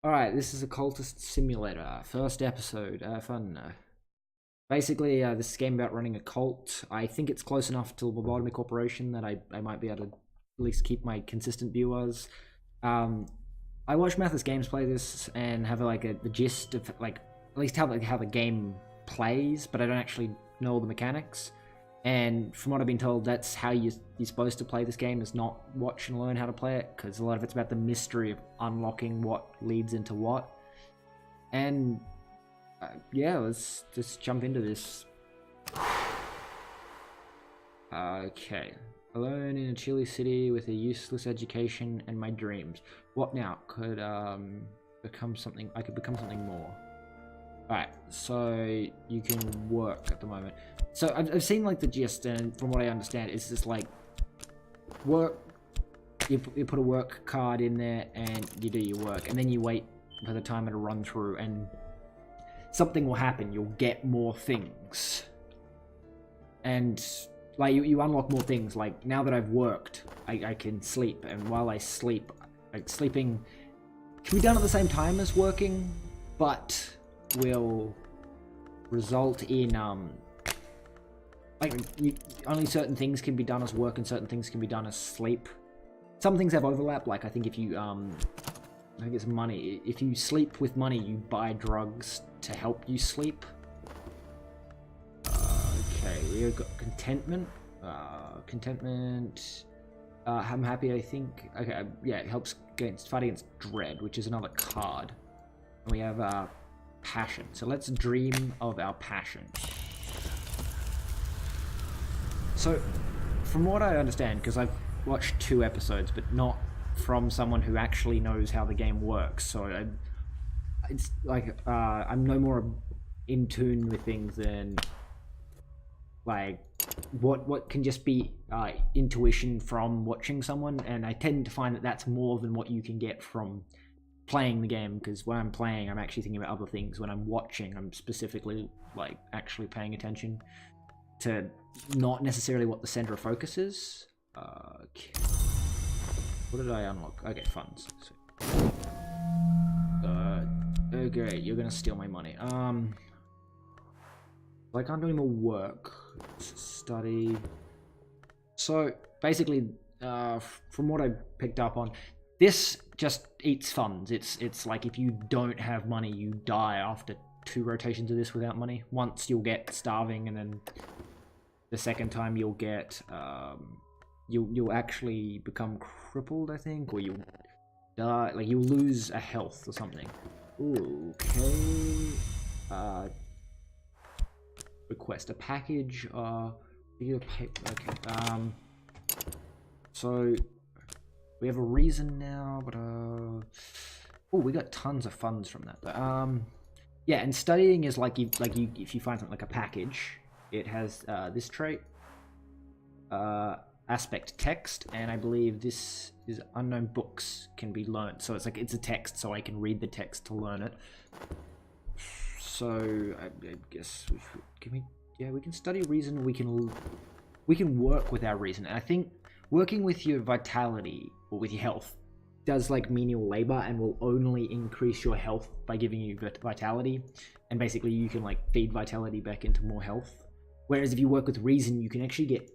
Alright, this is a Cultist Simulator, first episode, fun. Basically, this is a game about running a cult. I think it's close enough to Lobotomy Corporation that I might be able to at least keep my consistent viewers. I watch Mathis Games play this and have the gist of at least how the game plays, but I don't actually know all the mechanics. And from what I've been told, that's how you're supposed to play this game, is not watch and learn how to play it, because a lot of it's about the mystery of unlocking what leads into what. And yeah, let's just jump into this. Okay. Alone in a chilly city with a useless education and my dreams. What now? Could become something. I could become something more. Alright, so you can work at the moment. So I've seen the gist, and from what I understand, it's just work. You put a work card in there, and you do your work, and then you wait for the timer to run through, and something will happen. You'll get more things, and you unlock more things. Like now that I've worked, I can sleep, and while I sleep, sleeping can be done at the same time as working, but will result in only certain things can be done as work and certain things can be done as sleep. Some things have overlap, I think if you I think it's money. If you sleep with money, you buy drugs to help you sleep. Okay, we've got contentment. I'm happy, I think. Okay, yeah, it helps fight against dread, which is another card. And we have passion. So let's dream of our passion. So, from what I understand, because I've watched 2 episodes, but not from someone who actually knows how the game works, so it's I'm no more in tune with things than what can just be intuition from watching someone, and I tend to find that that's more than what you can get from playing the game, because when I'm playing, I'm actually thinking about other things. When I'm watching, I'm specifically actually paying attention to not necessarily what the center of focus is. Okay. What did I unlock? Okay, funds. Okay, you're gonna steal my money. I can't do any more work. Study. So basically, from what I picked up on, this just eats funds. It's like if you don't have money, you die after 2 rotations of this without money. Once you'll get starving, and then the second time you'll get you'll actually become crippled, I think, or you'll die. You'll lose a health or something. Ooh, okay. Request a package. Okay. So we have a reason now, but oh, we got tons of funds from that. But yeah, and studying is if you find something like a package, it has this trait, aspect text, and I believe this is unknown books can be learned. So it's a text, so I can read the text to learn it. So I guess we can study reason. We can work with our reason, and I think working with your vitality or with your health does menial labor and will only increase your health by giving you vitality, and basically you can feed vitality back into more health. Whereas if you work with reason, you can actually get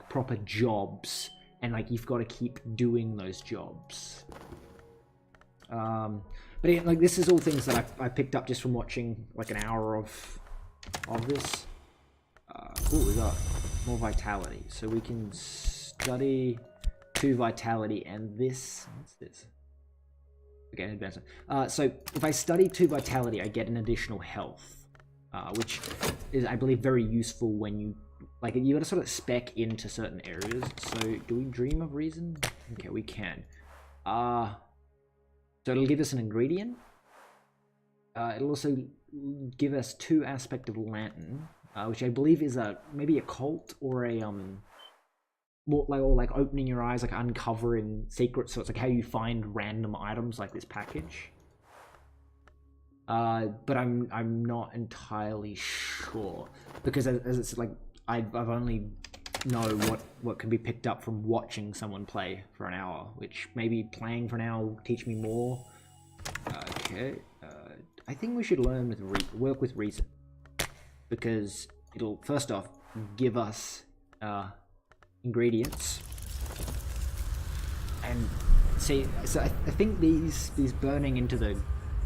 proper jobs, and you've got to keep doing those jobs. But yeah, this is all things that I picked up just from watching an hour of this. Oh, we got more vitality, so we can study 2 vitality, and this. What's this? Okay, advancement. So if I study 2 vitality, I get an additional health, which is, I believe, very useful when you you got to sort of spec into certain areas. So do we dream of reason? Okay, we can. So it'll give us an ingredient. It'll also give us 2 aspect of lantern, which I believe is maybe a cult or a more opening your eyes, uncovering secrets. So it's how you find random items like this package. But I'm not entirely sure, because as it's I've only know what can be picked up from watching someone play for an hour, which maybe playing for an hour will teach me more. Okay. I think we should learn with work with reason, because it'll first off give us ingredients. And see, so I think these burning into the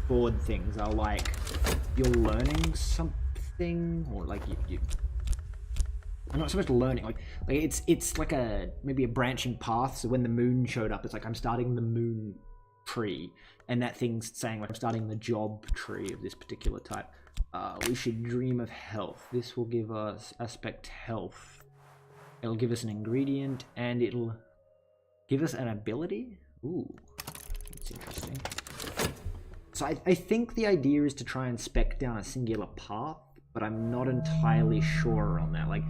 board things are like you're learning something, or like you I'm not supposed to learning, like it's like maybe a branching path. So when the moon showed up, it's like I'm starting the moon tree, and that thing's saying like I'm starting the job tree of this particular type. We should dream of health. This will give us aspect health. It'll give us an ingredient, and it'll give us an ability. Ooh, that's interesting. So I think the idea is to try and spec down a singular path, but I'm not entirely sure on that. Like,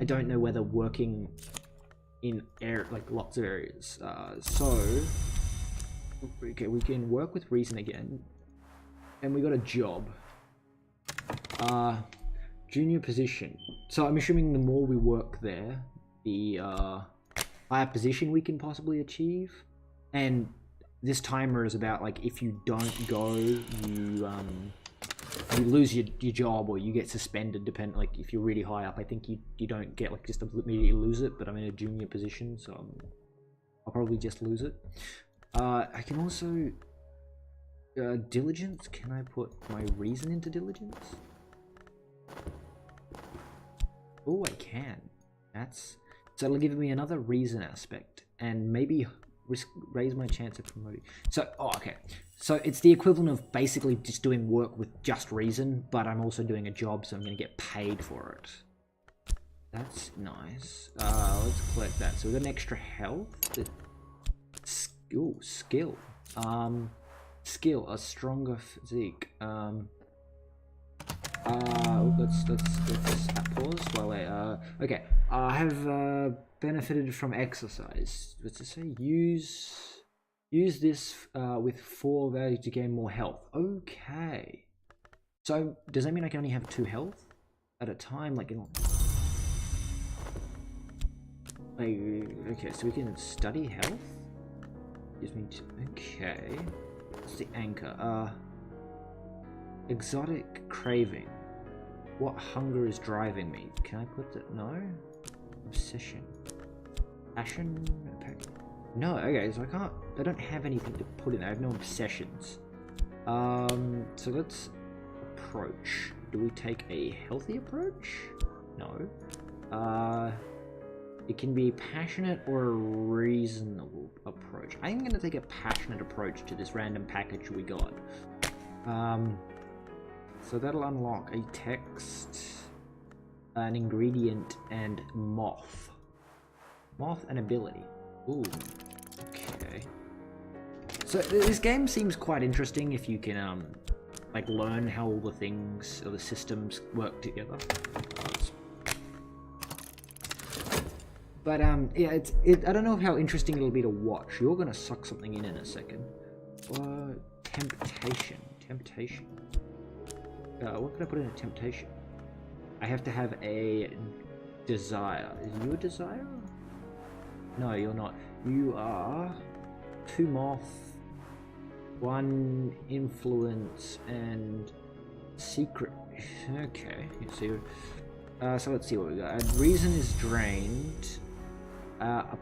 I don't know whether working in lots of areas. So, okay, we can work with reason again, and we got a job. Junior position. So I'm assuming the more we work there, the higher position we can possibly achieve. And this timer is about like if you don't go, you lose your job, or you get suspended. Depend, like if you're really high up, I think you don't get like just immediately lose it. But I'm in a junior position, so I'll probably just lose it. I can also diligence. Can I put my reason into diligence? Oh, I can. So it'll give me another reason aspect, and maybe raise my chance of promoting. So, okay. So it's the equivalent of basically just doing work with just reason, but I'm also doing a job, so I'm going to get paid for it. That's nice. Let's collect that. So we've got an extra health. Ooh, skill. Skill, a stronger physique. Let's pause while I, okay. I have benefited from exercise. What's it say? Use this with 4 values to gain more health. Okay. So does that mean I can only have 2 health at a time? Like, okay, so we can study health. Gives me okay. What's the anchor? Exotic craving. What hunger is driving me? Can I put that? No. Obsession. Passion. No. Okay, so I don't have anything to put in there. I have no obsessions. So let's approach. Do we take a healthy approach? No. It can be passionate or a reasonable approach. I'm going to take a passionate approach to this random package we got. So that'll unlock a text, an ingredient, and moth. Moth and ability. Ooh. Okay. So this game seems quite interesting if you can, like, learn how all the things or the systems work together. But yeah, I don't know how interesting it'll be to watch. You're gonna suck something in a second. Temptation. What can I put in a temptation? I have to have a desire. Is you a desire? No, you're not. You are 2 moth, 1 influence, and secret. Okay, so let's see what we got. Reason is drained. A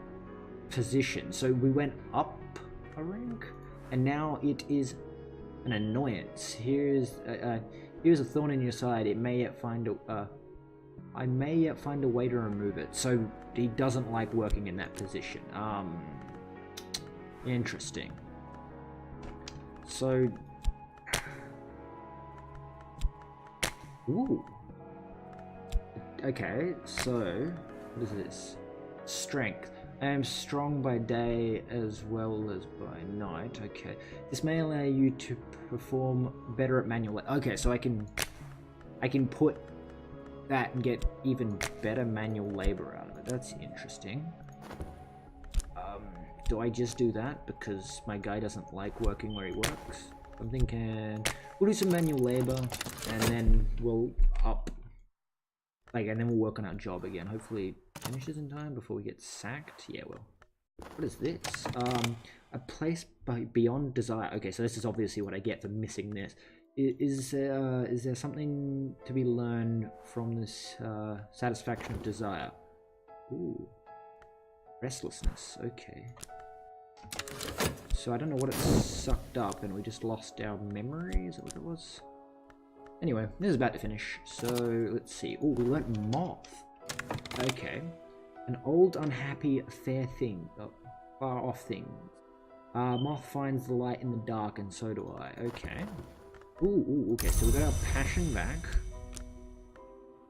position. So we went up a rank, and now it is an annoyance. Here's a thorn in your side. It may yet find a. I may yet find a way to remove it. So he doesn't like working in that position. Interesting. So. Ooh. Okay, so what is this? Strength. I am strong by day as well as by night. Okay. This may allow you to perform better at manual. Okay, so I can put that and get even better manual labor out of it. That's interesting. Do I just do that because my guy doesn't like working where he works? I'm thinking we'll do some manual labor and then we'll up. And then we'll work on our job again. Hopefully it finishes in time before we get sacked. Yeah, well. What is this? A place beyond desire. Okay, so this is obviously what I get for missing this. Is there something to be learned from this satisfaction of desire? Ooh. Restlessness, okay. So I don't know what it sucked up and we just lost our memory, is that what it was? Anyway, this is about to finish, so let's see. Oh, we learnt moth. Okay. An old, unhappy, fair thing. Far off things. Moth finds the light in the dark and so do I. Okay. Ooh, okay, so we got our passion back.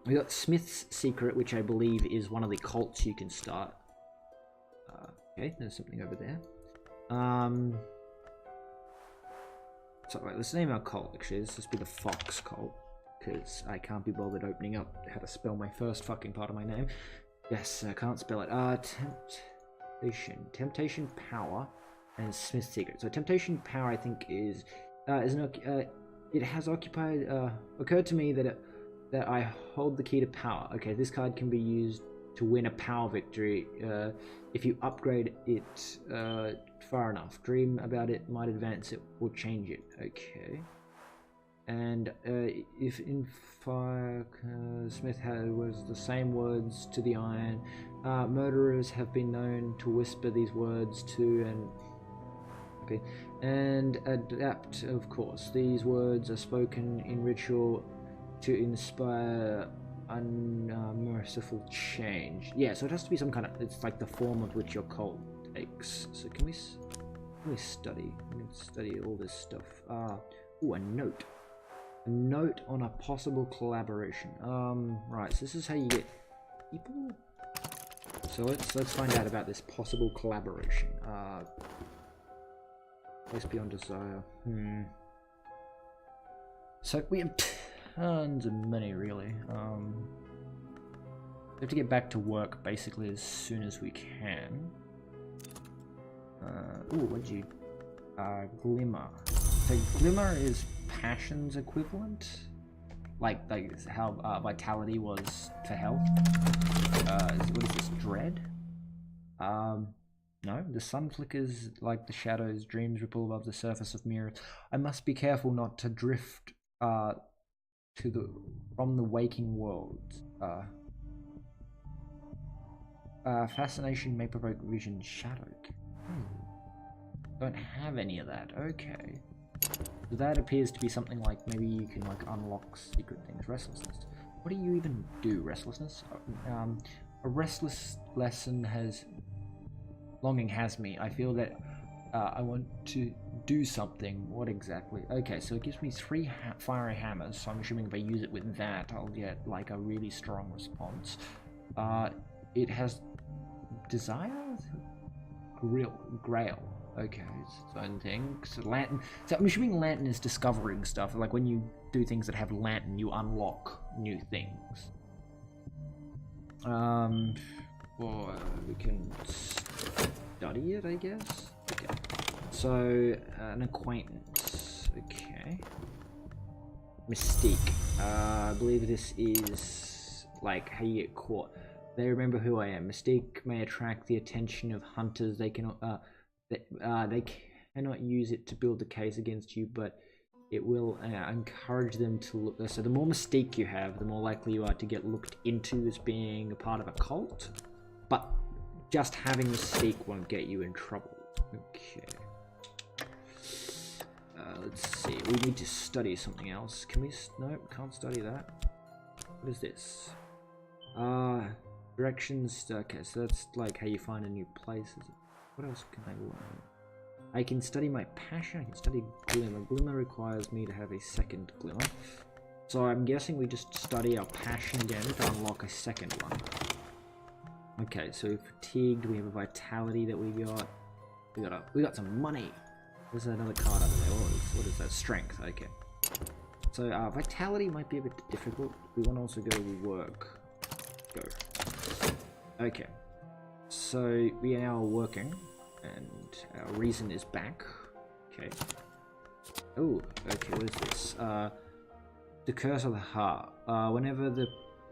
We got Smith's Secret, which I believe is one of the cults you can start. Okay, there's something over there. So right, let's name our cult actually. Let's just be the Fox cult, because I can't be bothered opening up how to spell my first fucking part of my name. Yes, I can't spell it. Temptation Power, and Smith's Secret. So Temptation Power, I think, is it has occurred to me that I hold the key to power. Okay, this card can be used to win a power victory if you upgrade it far enough. Dream about it, might advance it, or change it. Okay. And if in fire, Smith was the same words to the iron. Murderers have been known to whisper these words to and adapt, of course. These words are spoken in ritual to inspire unmerciful change. Yeah, so it has to be some kind of, it's like the form of which your cult takes. So can we study? We can study all this stuff. Ooh, a note. A note on a possible collaboration. Right, so this is how you get people. So let's find out about this possible collaboration. Place beyond desire. So we have tons of money, really. We have to get back to work basically as soon as we can. Ooh, what'd you? Glimmer. So glimmer is passion's equivalent, like how vitality was for health. What is this? Dread? No, the sun flickers like the shadows, dreams ripple above the surface of mirrors. I must be careful not to drift from the waking world. Fascination may provoke vision shadowed. Don't have any of that. Okay. So that appears to be something like maybe you can like unlock secret things. Restlessness. What do you even do? Restlessness? A restless lesson has longing has me. I feel that I want to do something. What exactly? Okay, so it gives me 3 fiery hammers, so I'm assuming if I use it with that, I'll get like a really strong response. It has desire? Grail. Okay, it's its own thing. So lantern. So I'm assuming lantern is discovering stuff. Like when you do things that have lantern, you unlock new things. Or we can study it, I guess. Okay. So an acquaintance. Okay. Mystique. I believe this is like how you get caught. They remember who I am. Mystique may attract the attention of hunters. They cannot use it to build a case against you, but it will encourage them to look. So the more mystique you have, the more likely you are to get looked into as being a part of a cult. But just having mystique won't get you in trouble. Okay. Let's see. We need to study something else. Can we? Nope, can't study that. What is this? Directions. Okay, so that's like how you find a new place. What else can I learn? I can study my passion. I can study glimmer. Glimmer requires me to have a second glimmer. So I'm guessing we just study our passion again to unlock a second one. Okay, so fatigued. We have a vitality that we got. We got some money. There's another card over there. What is that? Strength. Okay. So vitality might be a bit difficult. We want to also go work. Go. Okay. So we are now working, and our reason is back. Okay. Oh, okay. What is this? The Curse of the Heart. Whenever the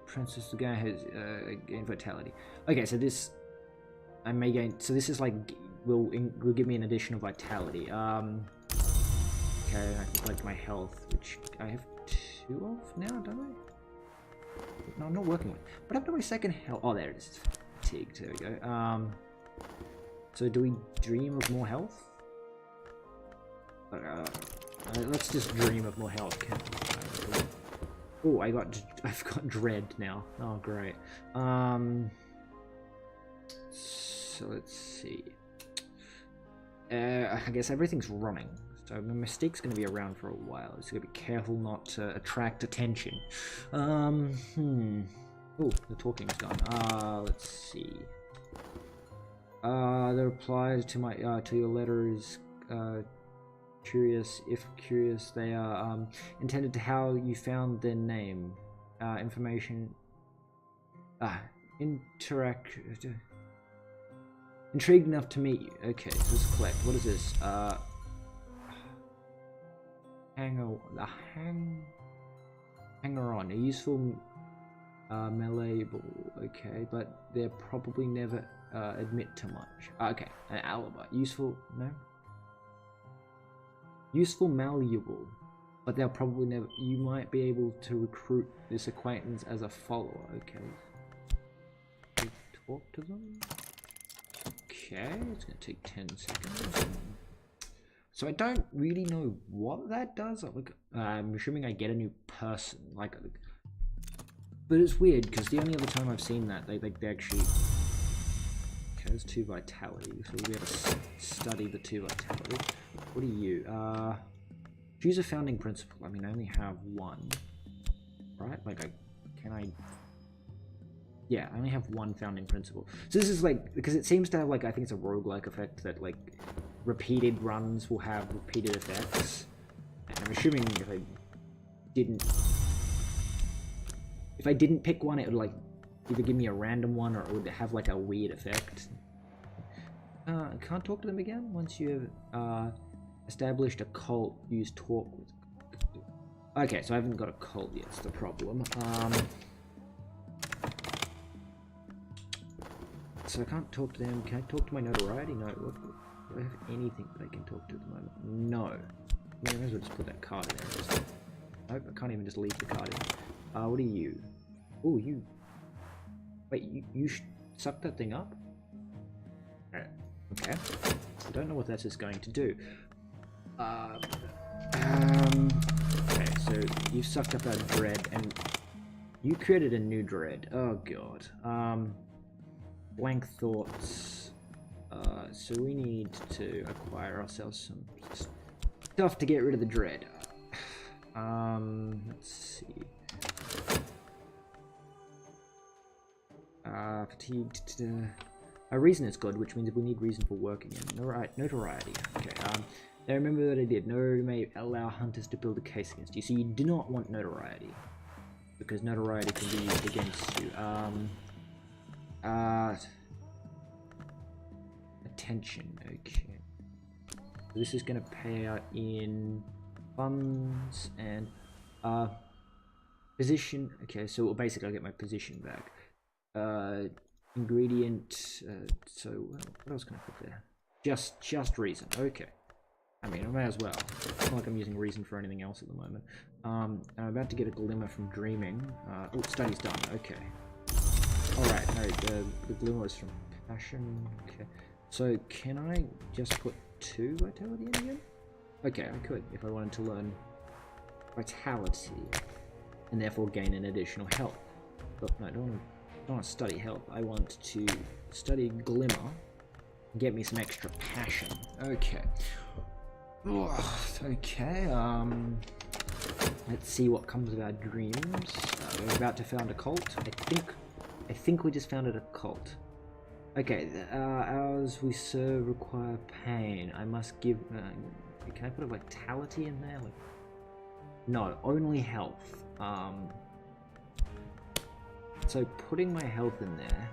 Princess the guy has gained vitality. Okay, so this I may gain. So this is like will give me an additional vitality. Okay, I can collect my health, which I have 2 of now, don't I? No, I'm not working with it. What happened to my second health? Oh, there it is. Fatigued. There we go. So do we dream of more health? Let's just dream of more health. Oh, I've got dread now. Oh, great. So let's see. I guess everything's running. So my mistake's going to be around for a while. Just got to be careful not to attract attention. Oh, the talking's gone. Let's see. The reply to my to your letter is curious. If curious, they are intended to how you found their name, information. Intrigued enough to meet you. Okay, so let's collect. What is this? Hanger on. A useful melee. Okay, but they're probably never admit to much. Okay, an alibi. Useful. No. Useful, malleable, but they'll probably never. You might be able to recruit this acquaintance as a follower. Okay. Talk to them. Okay, it's gonna take 10 seconds. So I don't really know what that does. I'm assuming I get a new person, but it's weird because the only other time I've seen that they actually. Okay, there's 2 vitality, so we'll be able to study the 2 vitality. What are you? Choose a founding principle. I mean, I only have 1, right? Yeah, I only have 1 founding principle. So this is because it seems to have I think it's a roguelike effect that repeated runs will have repeated effects. And I'm assuming if I didn't pick one, it would either give me a random one or it would have a weird effect. Can't talk to them again once you have established a cult. Use talk with. Okay, so I haven't got a cult yet. It's the problem. So I can't talk to them. Can I talk to my notoriety? No. Do I have anything that I can talk to at the moment? No. I may as well just put that card in there. Nope, I can't even just leave the card in. What are you? Oh, you. Wait, you suck that thing up? Okay. I don't know what that is going to do. Okay, so you sucked up our dread and you created a new dread. Oh god. Blank thoughts. So we need to acquire ourselves some stuff to get rid of the dread. Let's see. Fatigued. A reason is good, which means we need reason for working in. Notoriety. Okay. Now remember what I did. Notoriety may allow hunters to build a case against you. So you do not want notoriety, because notoriety can be used against you. Attention. Okay. So this is going to pay out in funds and position. Okay, so basically I'll get my position back. Ingredient. So what else can I put there? Just reason. Okay. I mean, I may as well. It's not like I'm using reason for anything else at the moment. I'm about to get a glimmer from dreaming. Oh, study's done. Okay. Alright, no, the glimmer is from passion. Okay. So, can I just put 2 vitality in again? Okay, I could, if I wanted to learn vitality, and therefore gain an additional health. But no, I don't want to study health. I want to study glimmer, and get me some extra passion. Okay. Okay, let's see what comes of our dreams. We're about to found a cult. I think we just founded a cult. Okay, ours we serve require pain. I must give. Can I put a vitality in there? No, only health. So putting my health in there,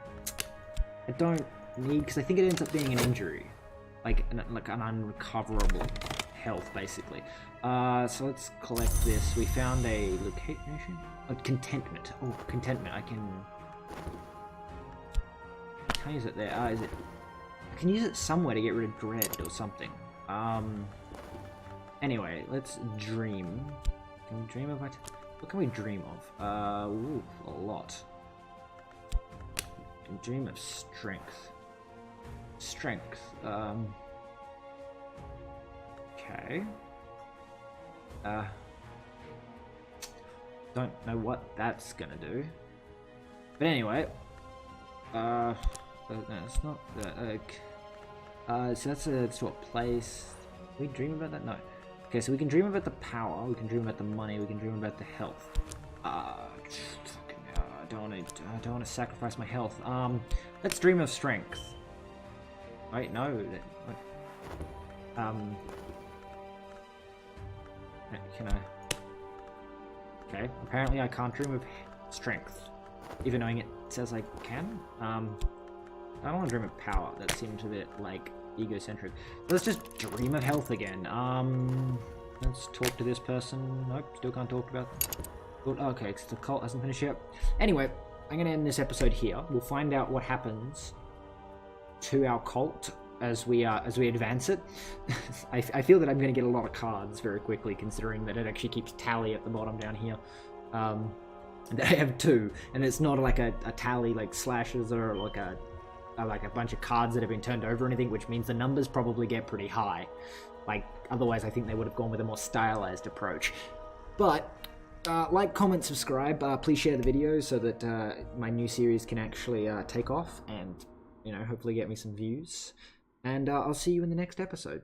I don't need, because I think it ends up being an injury, like an unrecoverable health, basically. So let's collect this. We found a location, contentment. Oh, contentment. I can use it there. Is it I can use it somewhere to get rid of dread or something. Anyway, let's dream. Can we dream of what can we dream of? Ooh, a lot. We can dream of strength. Strength. Okay. Don't know what that's gonna do. But anyway, no, it's not. So that's a place. Can we dream about that? No. Okay, so we can dream about the power. We can dream about the money. We can dream about the health. I don't want to sacrifice my health. Let's dream of strength. Wait, no. Can I? Okay. Apparently, I can't dream of strength, even knowing it says I can. I don't want to dream of power. That seems a bit like egocentric. Let's just dream of health again. Let's talk to this person. Nope, still can't talk about them. Okay, because the cult hasn't finished yet. Anyway, I'm going to end this episode here. We'll find out what happens to our cult as we advance it. I feel that I'm going to get a lot of cards very quickly, considering that it actually keeps tally at the bottom down here. And I have 2, and it's not like a tally like slashes or like a bunch of cards that have been turned over or anything, which means the numbers probably get pretty high. Like, otherwise I think they would have gone with a more stylized approach. But like, comment, subscribe. Please share the video so that my new series can actually take off and, you know, hopefully get me some views. And I'll see you in the next episode.